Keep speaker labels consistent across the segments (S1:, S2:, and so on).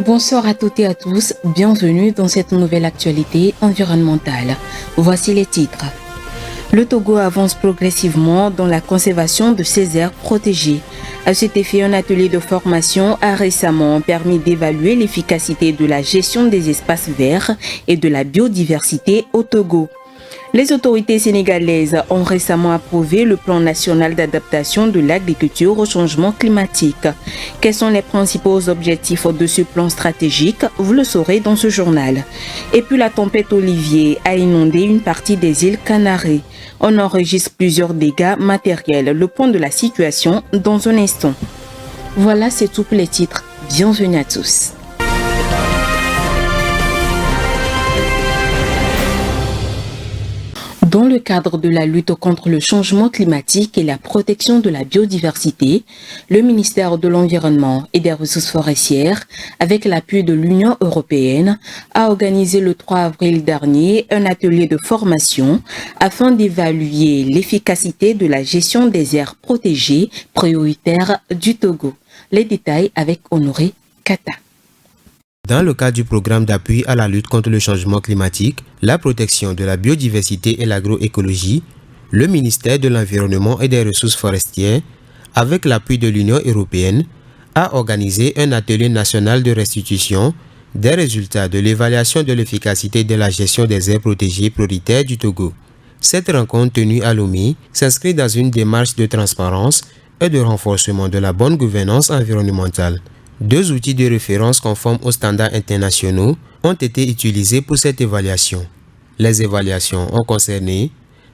S1: Bonsoir à toutes et à tous, bienvenue dans cette nouvelle actualité environnementale. Voici les titres. Le Togo avance progressivement dans la conservation de ses aires protégées. À cet effet, un atelier de formation a récemment permis d'évaluer l'efficacité de la gestion des espaces verts et de la biodiversité au Togo. Les autorités sénégalaises ont récemment approuvé le plan national d'adaptation de l'agriculture au changement climatique. Quels sont les principaux objectifs de ce plan stratégique? Vous le saurez dans ce journal. Et puis la tempête Olivier a inondé une partie des îles Canaries. On enregistre plusieurs dégâts matériels. Le point de la situation dans un instant. Voilà, c'est tout pour les titres. Bienvenue à tous. Dans le cadre de la lutte contre le changement climatique et la protection de la biodiversité, le ministère de l'Environnement et des Ressources forestières, avec l'appui de l'Union européenne, a organisé le 3 avril dernier un atelier de formation afin d'évaluer l'efficacité de la gestion des aires protégées prioritaires du Togo. Les détails avec Honoré Kata.
S2: Dans le cadre du programme d'appui à la lutte contre le changement climatique, la protection de la biodiversité et l'agroécologie, le ministère de l'Environnement et des Ressources forestières, avec l'appui de l'Union européenne, a organisé un atelier national de restitution des résultats de l'évaluation de l'efficacité de la gestion des aires protégées prioritaires du Togo. Cette rencontre tenue à Lomé s'inscrit dans une démarche de transparence et de renforcement de la bonne gouvernance environnementale. 2 outils de référence conformes aux standards internationaux ont été utilisés pour cette évaluation. Les évaluations ont concerné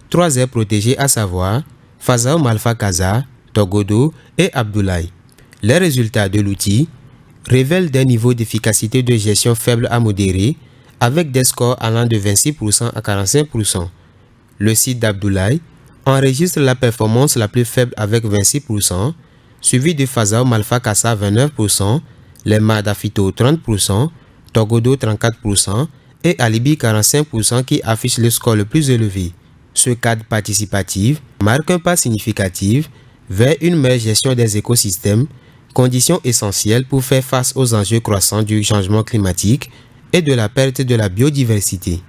S2: 3 aires protégées, à savoir Fazao Malfa Kaza, Togodo et Abdoulaye. Les résultats de l'outil révèlent des niveaux d'efficacité de gestion faibles à modérés, avec des scores allant de 26% à 45%. Le site d'Abdoulaye enregistre la performance la plus faible avec 26%, suivi de Fazao Malfa Kassa 29%, les Madafito 30%, Togodo 34% et Alibi 45% qui affichent le score le plus élevé. Ce cadre participatif marque un pas significatif vers une meilleure gestion des écosystèmes, condition essentielle pour faire face aux enjeux croissants du changement climatique et de la perte de la biodiversité.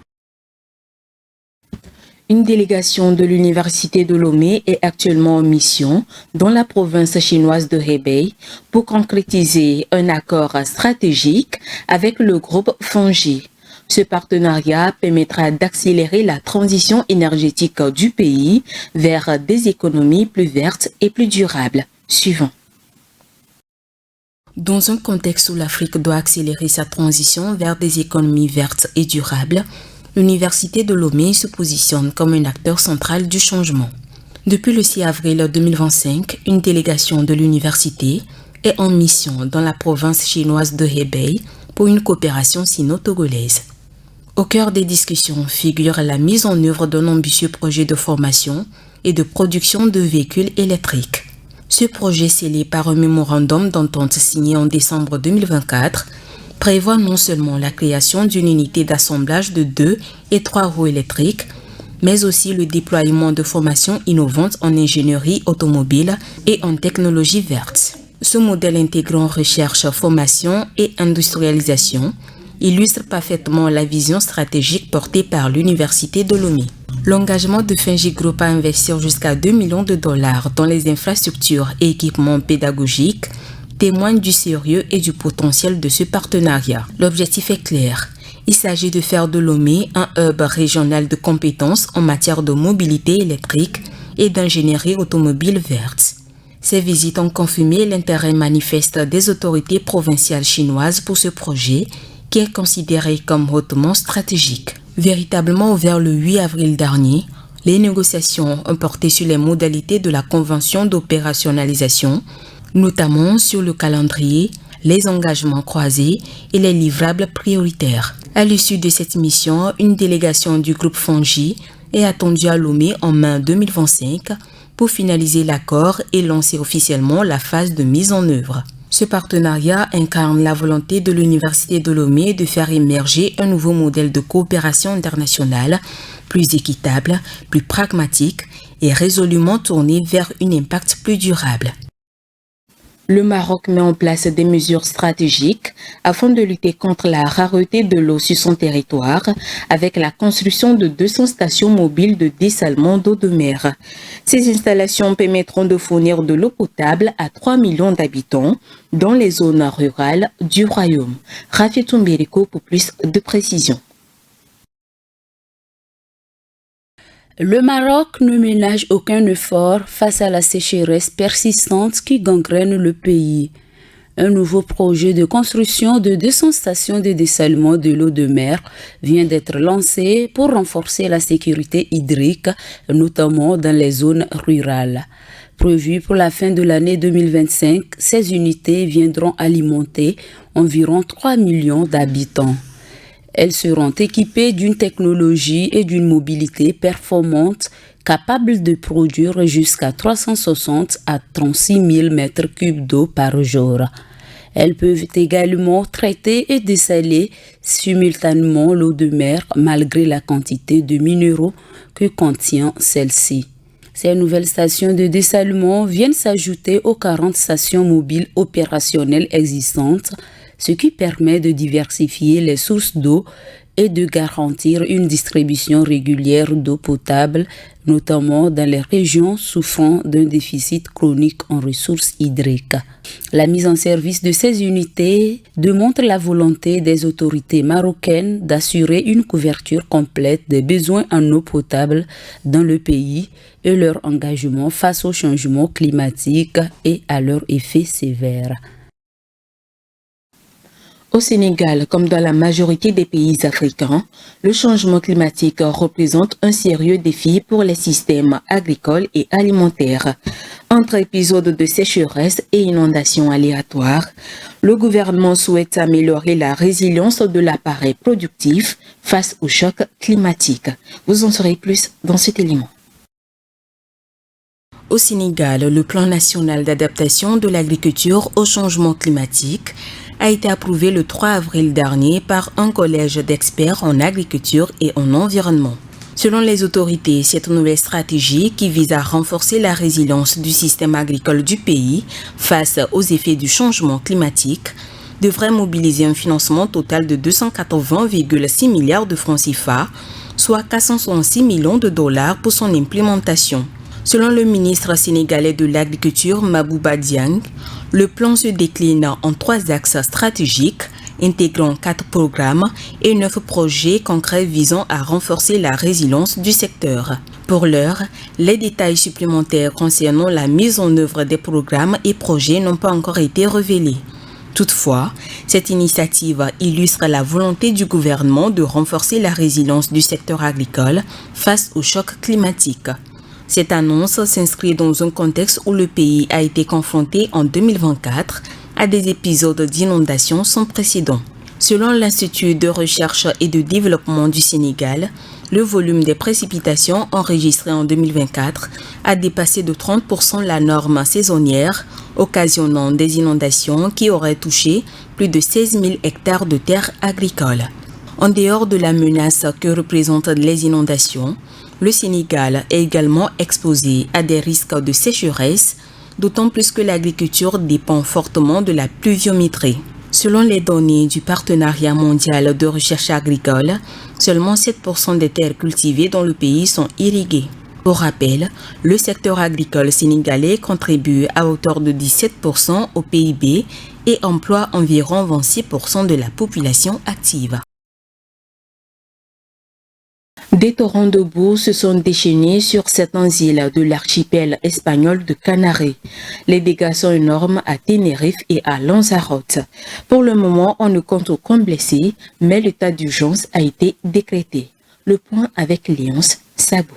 S1: Une délégation de l'Université de Lomé est actuellement en mission dans la province chinoise de Hebei pour concrétiser un accord stratégique avec le groupe Fongi. Ce partenariat permettra d'accélérer la transition énergétique du pays vers des économies plus vertes et plus durables. Suivant. Dans un contexte où l'Afrique doit accélérer sa transition vers des économies vertes et durables, l'Université de Lomé se positionne comme un acteur central du changement. Depuis le 6 avril 2025, une délégation de l'université est en mission dans la province chinoise de Hebei pour une coopération sino-togolaise. Au cœur des discussions figure la mise en œuvre d'un ambitieux projet de formation et de production de véhicules électriques. Ce projet, scellé par un mémorandum d'entente signé en décembre 2024, prévoit non seulement la création d'une unité d'assemblage de 2 et 3 roues électriques, mais aussi le déploiement de formations innovantes en ingénierie automobile et en technologie verte. Ce modèle intégrant recherche, formation et industrialisation illustre parfaitement la vision stratégique portée par l'Université de Lomé. L'engagement de Fongi Group à investir jusqu'à 2 millions de dollars dans les infrastructures et équipements pédagogiques témoigne du sérieux et du potentiel de ce partenariat. L'objectif est clair. Il s'agit de faire de Lomé un hub régional de compétences en matière de mobilité électrique et d'ingénierie automobile verte. Ces visites ont confirmé l'intérêt manifeste des autorités provinciales chinoises pour ce projet qui est considéré comme hautement stratégique. Véritablement ouvert le 8 avril dernier, les négociations ont porté sur les modalités de la convention d'opérationnalisation, notamment sur le calendrier, les engagements croisés et les livrables prioritaires. À l'issue de cette mission, une délégation du groupe Fongi est attendue à Lomé en mai 2025 pour finaliser l'accord et lancer officiellement la phase de mise en œuvre. Ce partenariat incarne la volonté de l'Université de Lomé de faire émerger un nouveau modèle de coopération internationale plus équitable, plus pragmatique et résolument tourné vers un impact plus durable. Le Maroc met en place des mesures stratégiques afin de lutter contre la rareté de l'eau sur son territoire avec la construction de 200 stations mobiles de dessalement d'eau de mer. Ces installations permettront de fournir de l'eau potable à 3 millions d'habitants dans les zones rurales du royaume. Rafi Toumbiriko pour plus de précisions.
S3: Le Maroc ne ménage aucun effort face à la sécheresse persistante qui gangrène le pays. Un nouveau projet de construction de 200 stations de dessalement de l'eau de mer vient d'être lancé pour renforcer la sécurité hydrique, notamment dans les zones rurales. Prévu pour la fin de l'année 2025, ces unités viendront alimenter environ 3 millions d'habitants. Elles seront équipées d'une technologie et d'une mobilité performante capables de produire jusqu'à 360 à 36 000 mètres cubes d'eau par jour. Elles peuvent également traiter et dessaler simultanément l'eau de mer malgré la quantité de minéraux que contient celle-ci. Ces nouvelles stations de dessalement viennent s'ajouter aux 40 stations mobiles opérationnelles existantes, ce qui permet de diversifier les sources d'eau et de garantir une distribution régulière d'eau potable, notamment dans les régions souffrant d'un déficit chronique en ressources hydriques. La mise en service de ces unités démontre la volonté des autorités marocaines d'assurer une couverture complète des besoins en eau potable dans le pays et leur engagement face au changement climatique et à leurs effets sévères.
S1: Au Sénégal, comme dans la majorité des pays africains, le changement climatique représente un sérieux défi pour les systèmes agricoles et alimentaires. Entre épisodes de sécheresse et inondations aléatoires, le gouvernement souhaite améliorer la résilience de l'appareil productif face au choc climatique. Vous en saurez plus dans cet élément. Au Sénégal, le plan national d'adaptation de l'agriculture au changement climatique a été approuvé le 3 avril dernier par un collège d'experts en agriculture et en environnement. Selon les autorités, cette nouvelle stratégie qui vise à renforcer la résilience du système agricole du pays face aux effets du changement climatique devrait mobiliser un financement total de 280,6 milliards de francs CFA, soit 466 millions de dollars pour son implémentation. Selon le ministre sénégalais de l'Agriculture, Mabouba Diang, le plan se décline en 3 axes stratégiques, intégrant 4 programmes et 9 projets concrets visant à renforcer la résilience du secteur. Pour l'heure, les détails supplémentaires concernant la mise en œuvre des programmes et projets n'ont pas encore été révélés. Toutefois, cette initiative illustre la volonté du gouvernement de renforcer la résilience du secteur agricole face au choc climatique. Cette annonce s'inscrit dans un contexte où le pays a été confronté en 2024 à des épisodes d'inondation sans précédent. Selon l'Institut de recherche et de développement du Sénégal, le volume des précipitations enregistrées en 2024 a dépassé de 30% la norme saisonnière, occasionnant des inondations qui auraient touché plus de 16 000 hectares de terres agricoles. En dehors de la menace que représentent les inondations, le Sénégal est également exposé à des risques de sécheresse, d'autant plus que l'agriculture dépend fortement de la pluviométrie. Selon les données du Partenariat mondial de recherche agricole, seulement 7% des terres cultivées dans le pays sont irriguées. Pour rappel, le secteur agricole sénégalais contribue à hauteur de 17% au PIB et emploie environ 26% de la population active. Des torrents de boue se sont déchaînés sur certaines îles de l'archipel espagnol de Canaries. Les dégâts sont énormes à Tenerife et à Lanzarote. Pour le moment, on ne compte aucun blessé, mais l'état d'urgence a été décrété. Le point avec Léonce Sabou.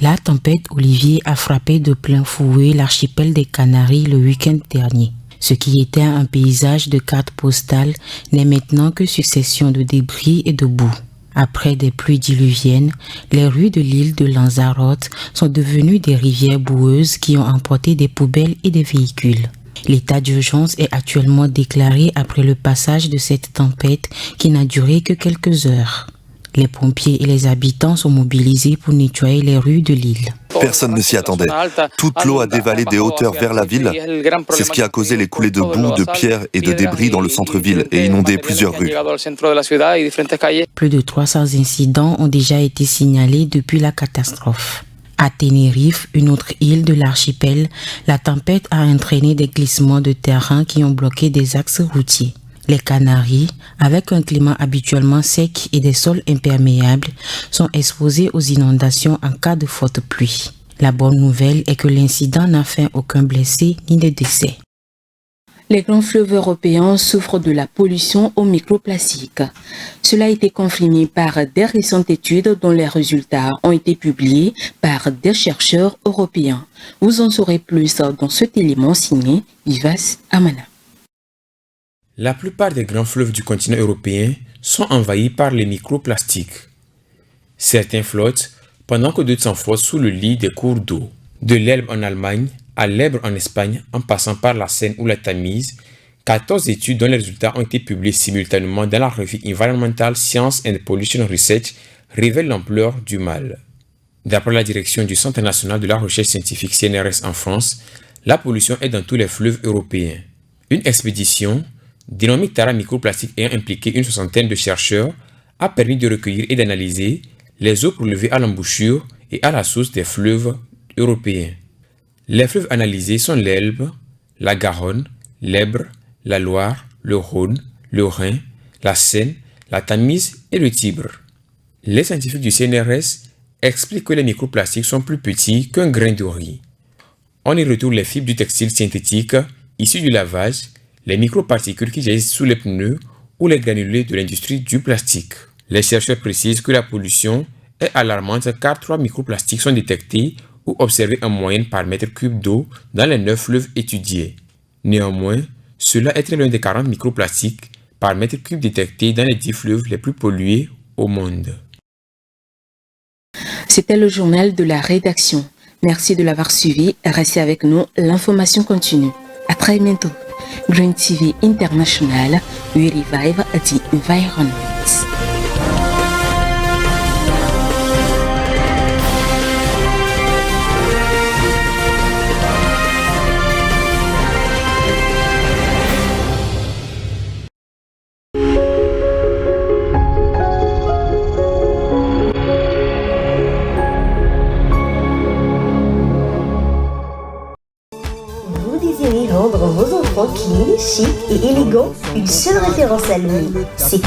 S4: La tempête Olivier a frappé de plein fouet l'archipel des Canaries le week-end dernier. Ce qui était un paysage de cartes postales n'est maintenant que succession de débris et de boue. Après des pluies diluviennes, les rues de l'île de Lanzarote sont devenues des rivières boueuses qui ont emporté des poubelles et des véhicules. L'état d'urgence est actuellement déclaré après le passage de cette tempête qui n'a duré que quelques heures. Les pompiers et les habitants sont mobilisés pour nettoyer les rues de l'île.
S5: Personne ne s'y attendait. Toute l'eau a dévalé des hauteurs vers la ville. C'est ce qui a causé les coulées de boue, de pierres et de débris dans le centre-ville et inondé plusieurs rues.
S4: Plus de 300 incidents ont déjà été signalés depuis la catastrophe. À Tenerife, une autre île de l'archipel, la tempête a entraîné des glissements de terrain qui ont bloqué des axes routiers. Les Canaries, avec un climat habituellement sec et des sols imperméables, sont exposés aux inondations en cas de forte pluie. La bonne nouvelle est que l'incident n'a fait aucun blessé ni de décès.
S1: Les grands fleuves européens souffrent de la pollution aux microplastiques. Cela a été confirmé par des récentes études dont les résultats ont été publiés par des chercheurs européens. Vous en saurez plus dans cet élément signé Vivas Amana.
S6: La plupart des grands fleuves du continent européen sont envahis par les microplastiques. Certains flottent pendant que d'autres s'enfoncent sous le lit des cours d'eau. De l'Elbe en Allemagne à l'Ebre en Espagne, en passant par la Seine ou la Tamise, 14 études dont les résultats ont été publiés simultanément dans la revue Environmental Science and Pollution Research révèlent l'ampleur du mal. D'après la direction du Centre national de la recherche scientifique CNRS en France, la pollution est dans tous les fleuves européens. Une expédition, dénommée Tara Microplastique ayant impliqué une soixantaine de chercheurs, a permis de recueillir et d'analyser les eaux prélevées à l'embouchure et à la source des fleuves européens. Les fleuves analysés sont l'Elbe, la Garonne, l'Ebre, la Loire, le Rhône, le Rhin, la Seine, la Tamise et le Tibre. Les scientifiques du CNRS expliquent que les microplastiques sont plus petits qu'un grain de riz. On y retrouve les fibres du textile synthétique issues du lavage, les microparticules qui jaillissent sous les pneus ou les granulés de l'industrie du plastique. Les chercheurs précisent que la pollution est alarmante car 3 microplastiques sont détectés ou observés en moyenne par mètre cube d'eau dans les 9 fleuves étudiés. Néanmoins, cela est très loin des 40 microplastiques par mètre cube détectés dans les 10 fleuves les plus pollués au monde.
S1: C'était le journal de la rédaction. Merci de l'avoir suivi. Restez avec nous, l'information continue. À très bientôt. Green TV International, we revive the environment.
S7: Rendre vos enfants clean, chic et élégants, une seule référence à lui. C'est